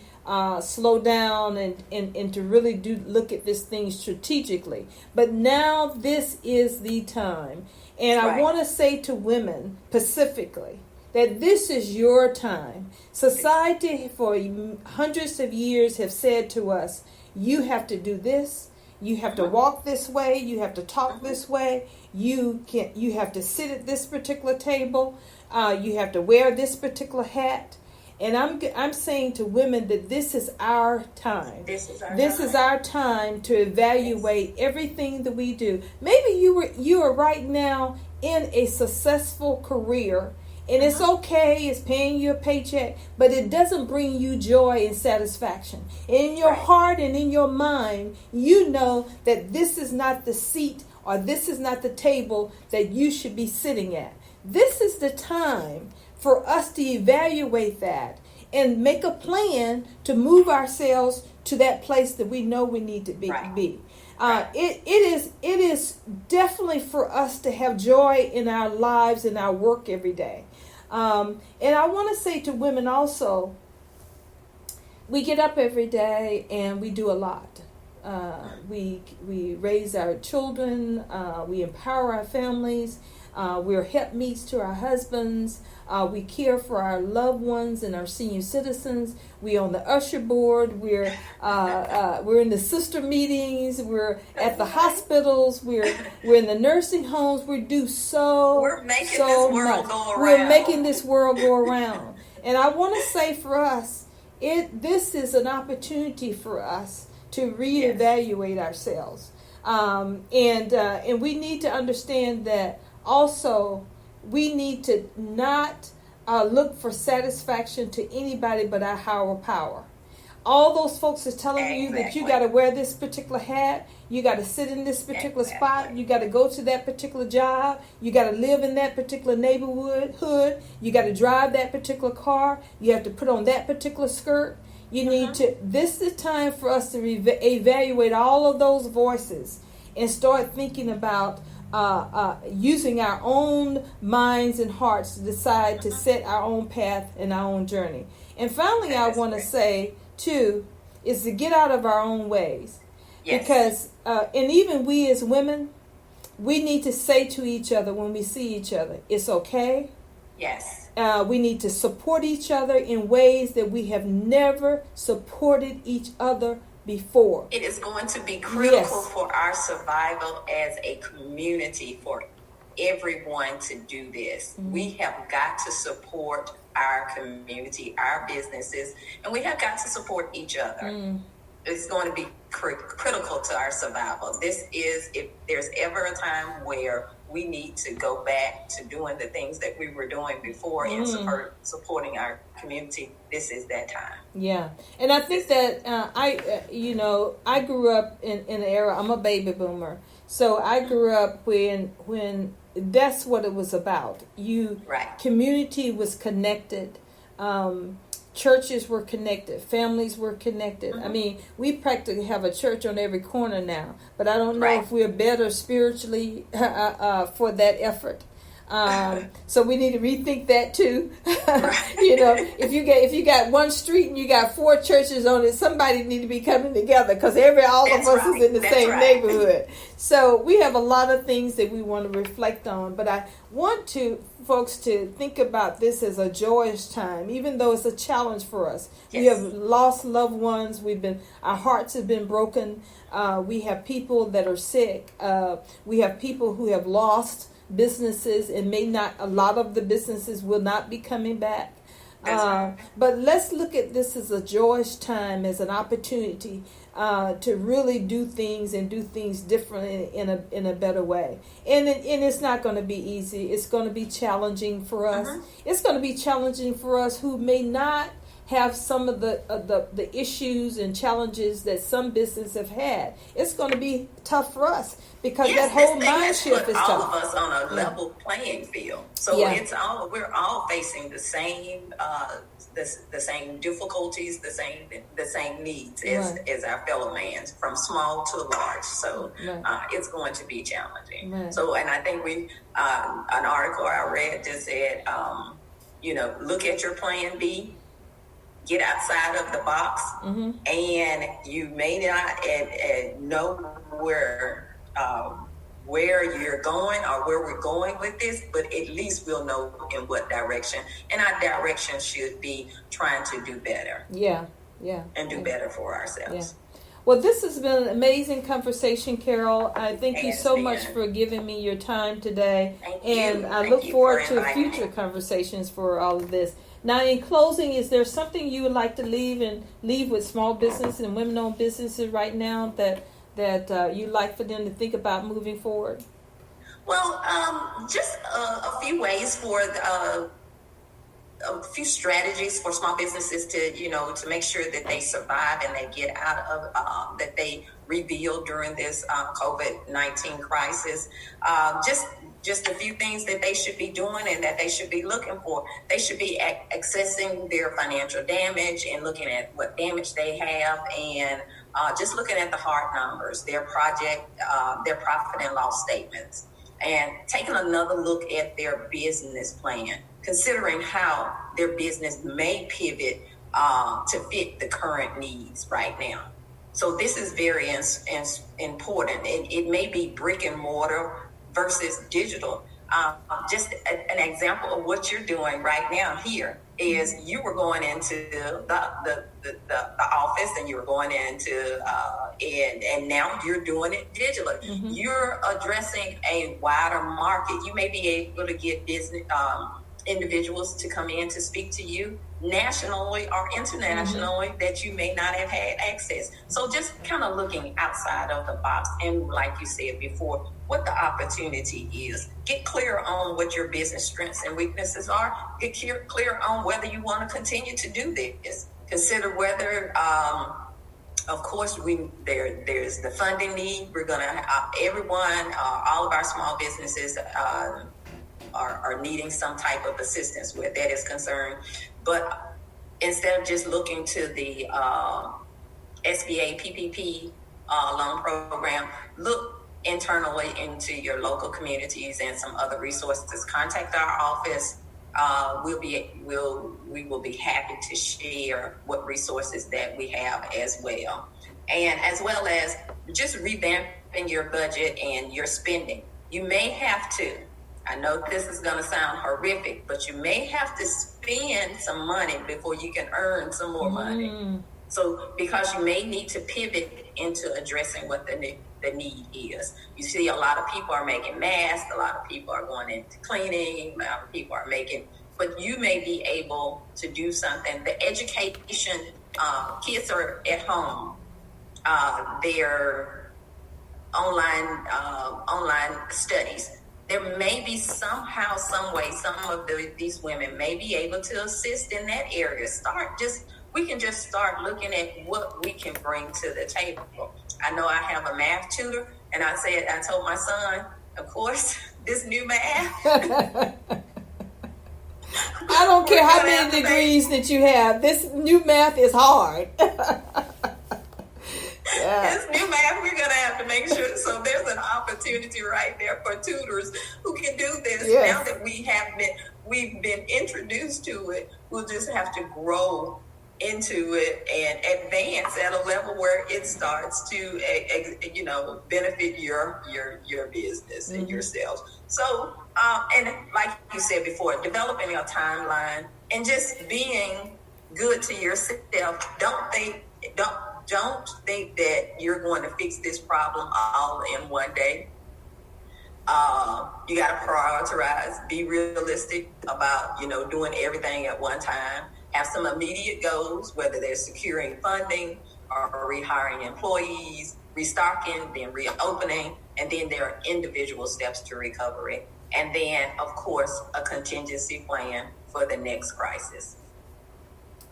slow down and to really look at this thing strategically. But now this is the time. And I want to say to women specifically that this is your time. Society for hundreds of years have said to us, you have to do this, you have to walk this way, you have to talk this way, you have to sit at this particular table, you have to wear this particular hat. And I'm saying to women that this is our time. This is our time to evaluate everything that we do. Maybe you are right now in a successful career, and it's okay, it's paying you a paycheck, but it doesn't bring you joy and satisfaction. In your heart and in your mind, you know that this is not the seat or this is not the table that you should be sitting at. This is the time for us to evaluate that and make a plan to move ourselves to that place that we know we need to be. It is definitely for us to have joy in our lives and our work every day. And I want to say to women also, we get up every day and we do a lot. We raise our children. We empower our families. We're helpmeets to our husbands. We care for our loved ones and our senior citizens. We're on the usher board. We're in the sister meetings. We're at the hospitals. We're in the nursing homes. We're making this world go around. We're making this world go around. And I want to say for us, this is an opportunity for us to reevaluate ourselves. And we need to understand that also we need to not look for satisfaction to anybody but our higher power. All those folks are telling you that you got to wear this particular hat, you got to sit in this particular spot, you got to go to that particular job, you got to live in that particular neighborhood, you got to drive that particular car, you have to put on that particular skirt. You need to, this is the time for us to evaluate all of those voices and start thinking about using our own minds and hearts to decide to set our own path and our own journey. And finally, I want to say, too, is to get out of our own ways. Because, and even we as women, we need to say to each other when we see each other, it's okay. We need to support each other in ways that we have never supported each other before. It is going to be critical for our survival as a community for everyone to do this. We have got to support our community, our businesses, and we have got to support each other. It's going to be critical to our survival. This is, if there's ever a time where we need to go back to doing the things that we were doing before and supporting our community, this is that time. Yeah. And I think that I grew up in an era, I'm a baby boomer. So I grew up when that's what it was about. Community was connected. Churches were connected. Families were connected. I mean, we practically have a church on every corner now. But I don't know if we're better spiritually for that effort. So we need to rethink that too. If you got one street and you got 4 churches on it, somebody need to be coming together because all of us is in the same neighborhood. So we have a lot of things that we want to reflect on. But I want folks to think about this as a joyous time, even though it's a challenge for us. We have lost loved ones. Our hearts have been broken. We have people that are sick. We have people who have lost businesses, and a lot of the businesses will not be coming back. But let's look at this as a joyous time, as an opportunity to really do things and do things differently in a better way. And it's not going to be easy. It's going to be challenging for us. It's going to be challenging for us who may not have some of the issues and challenges that some businesses have had. It's going to be tough for us because Yes, that whole this thing mind has shift put is all tough. of us on a Yeah. level playing field. So Yeah. we're all facing the same the same difficulties, the same needs Right. as our fellow man, from small to large. So Right. it's going to be challenging. Right. So, and I think an article I read just said, look at your plan B. Get outside of the box, and you may not know where you're going or where we're going with this, but at least we'll know in what direction. And our direction should be trying to do better. Yeah. And do better for ourselves. Yeah. Well, this has been an amazing conversation, Carol. I thank you so much for giving me your time today. Thank and you. I look forward to inviting future me. conversations for all of this. Now, in closing, is there something you would like to leave with small business and women-owned businesses right now that you'd like for them to think about moving forward? Well, just a few ways for a few strategies for small businesses to make sure that they survive and they get out of that they rebuild during this COVID-19 crisis. Just a few things that they should be doing and that they should be looking for. They should be accessing their financial damage and looking at what damage they have, and just looking at the hard numbers, their profit and loss statements, and taking another look at their business plan, considering how their business may pivot to fit the current needs right now. So this is very important. It may be brick and mortar versus digital. Just an example of what you're doing right now here is you were going into the office, and you were going into and now you're doing it digitally. Mm-hmm. You're addressing a wider market. You may be able to get business individuals to come in to speak to you nationally or internationally, mm-hmm. that you may not have had access. So just kind of looking outside of the box, and like you said before, what the opportunity is. Get clear on what your business strengths and weaknesses are. Get clear on whether you want to continue to do this. Consider whether, of course, there's the funding need. We're going to, everyone, all of our small businesses are needing some type of assistance where that is concerned. But instead of just looking to the SBA PPP loan program, look internally into your local communities and some other resources. Contact our office. We will be happy to share what resources that we have as well. And as well as just revamping your budget and your spending. You may have to, I know this is going to sound horrific, but you may have to spend some money before you can earn some more money. So because you may need to pivot into addressing what the need is. You see a lot of people are making masks, a lot of people are going into cleaning, a lot of people are making, but you may be able to do something. The education, kids are at home, their online studies. There may be somehow, some way, some of these women may be able to assist in that area. We can just start looking at what we can bring to the table. I know I have a math tutor, and I told my son, of course, this new math. I don't care how many degrees that you have. This new math is hard. Yeah. This new math, we're going to have to make sure. So there's an opportunity right there for tutors who can do this. Yes. Now that we've been introduced to it, we'll just have to grow into it and advance at a level where it starts to, benefit your business, mm-hmm. and yourself. So, and like you said before, developing a timeline and just being good to yourself. Don't think that you're going to fix this problem all in one day. You got to prioritize, be realistic about, doing everything at one time. Have some immediate goals, whether they're securing funding or rehiring employees, restocking, then reopening, and then there are individual steps to recovery. And then, of course, a contingency plan for the next crisis.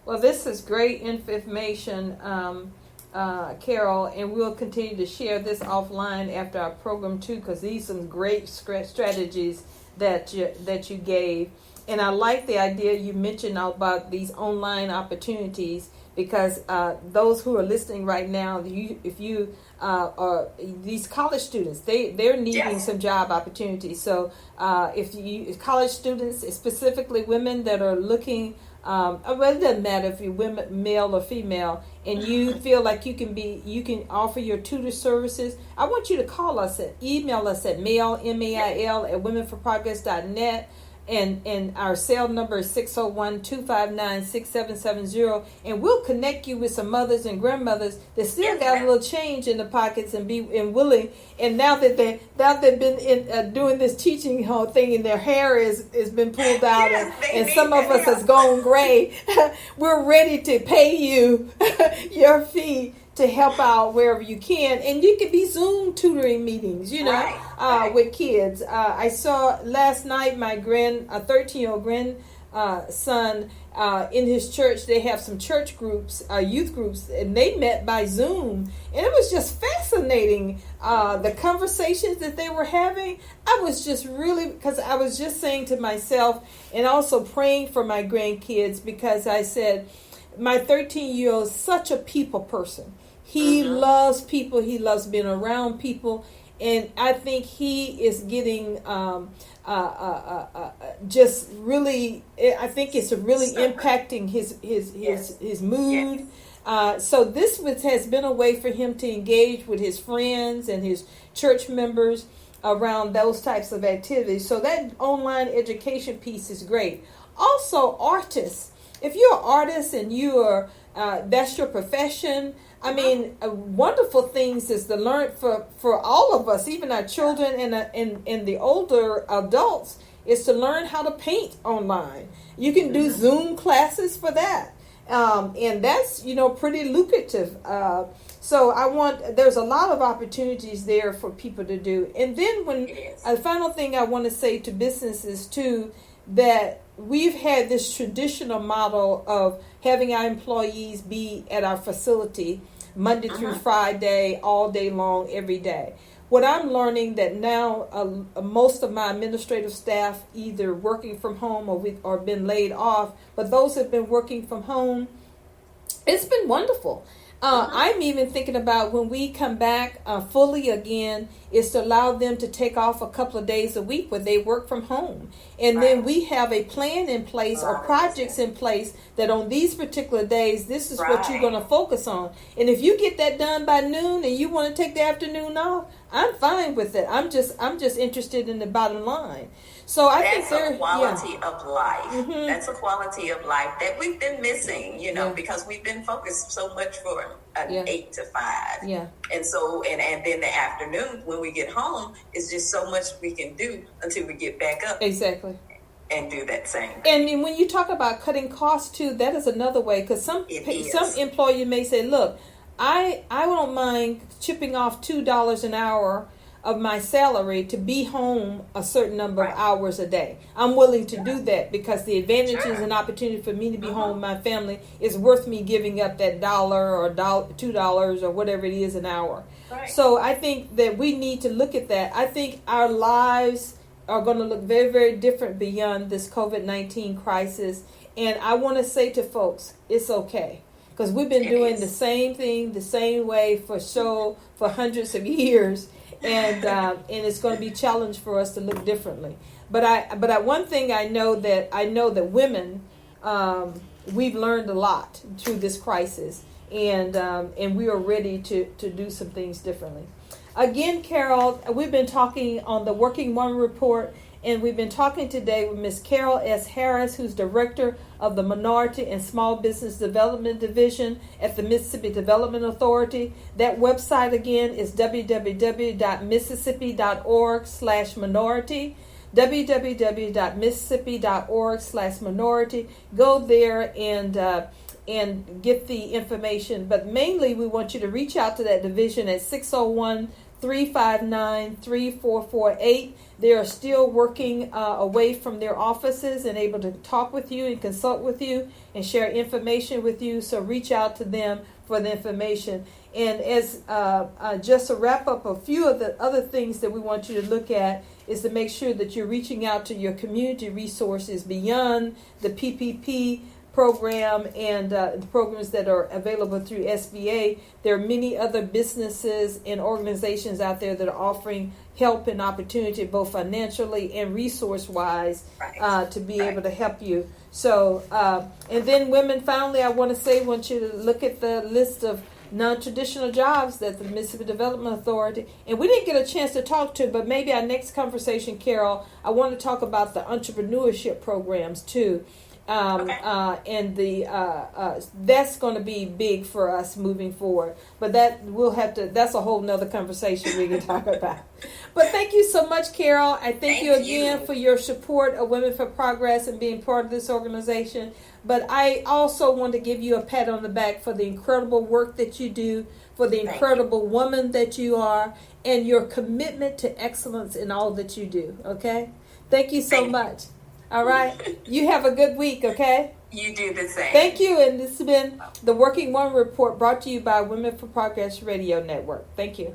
Well, this is great information, Carol, and we'll continue to share this offline after our program too, because these are some great strategies that you gave. And I like the idea you mentioned about these online opportunities, because those who are listening right now, if you are these college students, they're needing some job opportunities. So if college students, specifically women that are looking, well, it doesn't matter if you're women, male or female, and you feel like you can offer your tutor services. I want you to call us email us at mail, MAIL, at womenforprogress.net. And our cell number is 601-259-6770, and we'll connect you with some mothers and grandmothers that still got a little change in the pockets and willing. And now that they've been doing this teaching whole thing, and their hair is been pulled out, and some of us has gone gray, we're ready to pay you your fee to help out wherever you can. And you could be Zoom tutoring meetings, with kids. I saw last night my 13-year-old grandson in his church. They have some church groups, youth groups, and they met by Zoom. And it was just fascinating, the conversations that they were having. I was just really, because I was just saying to myself, and also praying for my grandkids, because I said, my 13-year-old is such a people person. He loves people. He loves being around people. And I think he is getting just really, I think it's really impacting his mood. So this has been a way for him to engage with his friends and his church members around those types of activities. So that online education piece is great. Also, artists. If you're an artist and you are that's your profession, I mean, wonderful things is to learn for all of us, even our children and the older adults, is to learn how to paint online. You can do Zoom classes for that, and that's pretty lucrative. So there's a lot of opportunities there for people to do. And then a final thing I want to say to businesses too, that we've had this traditional model of having our employees be at our facility Monday through Friday, all day long, every day. What I'm learning that now most of my administrative staff either working from home or been laid off, but those have been working from home, it's been wonderful. I'm even thinking about when we come back fully again, is to allow them to take off a couple of days a week where they work from home. And then we have a plan in place or projects in place that on these particular days, this is what you're going to focus on. And if you get that done by noon and you want to take the afternoon off, I'm fine with it. I'm just interested in the bottom line. So I think that's a quality of life. That's a quality of life that we've been missing, because we've been focused so much for an 8 to 5. Yeah. And so, and then the afternoon when we get home is just so much we can do until we get back up. Exactly. And do that same thing. And when you talk about cutting costs too, that is another way, because some employer may say, look, I don't mind chipping off $2 an hour of my salary to be home a certain number of hours a day. I'm willing to do that because the advantages and opportunity for me to be home with my family is worth me giving up that $1 or $2 or whatever it is an hour. So I think that we need to look at that. I think our lives are going to look very, very different beyond this COVID-19 crisis. And I want to say to folks, it's okay. Because we've been doing the same thing, the same way for hundreds of years. And it's going to be a challenge for us to look differently. But one thing I know that women, we've learned a lot through this crisis, and we are ready to do some things differently. Again, Carol, we've been talking on the Working Woman Report, and we've been talking today with Ms. Carol S. Harris, who's Director of the Minority and Small Business Development Division at the Mississippi Development Authority. That website again is www.mississippi.org/minority. www.mississippi.org/minority. Go there and get the information. But mainly we want you to reach out to that division at 601 359-3448. They are still working away from their offices and able to talk with you and consult with you and share information with you. So reach out to them for the information. And as just to wrap up, a few of the other things that we want you to look at is to make sure that you're reaching out to your community resources beyond the PPP program and the programs that are available through SBA. There are many other businesses and organizations out there that are offering help and opportunity, both financially and resource-wise, to be able to help you. So, and then women, finally, I want you to look at the list of non-traditional jobs that the Mississippi Development Authority, and we didn't get a chance to talk to, but maybe our next conversation, Carol, I want to talk about the entrepreneurship programs too. And that's going to be big for us moving forward, but that's a whole nother conversation we can talk about. But thank you so much, Carol. I thank you again for your support of Women for Progress and being part of this organization. But I also want to give you a pat on the back for the incredible work that you do, for the incredible woman that you are, and your commitment to excellence in all that you do. Okay? Thank you so much. All right. You have a good week, okay? You do the same. Thank you. And this has been the Working Woman Report, brought to you by Women for Progress Radio Network. Thank you.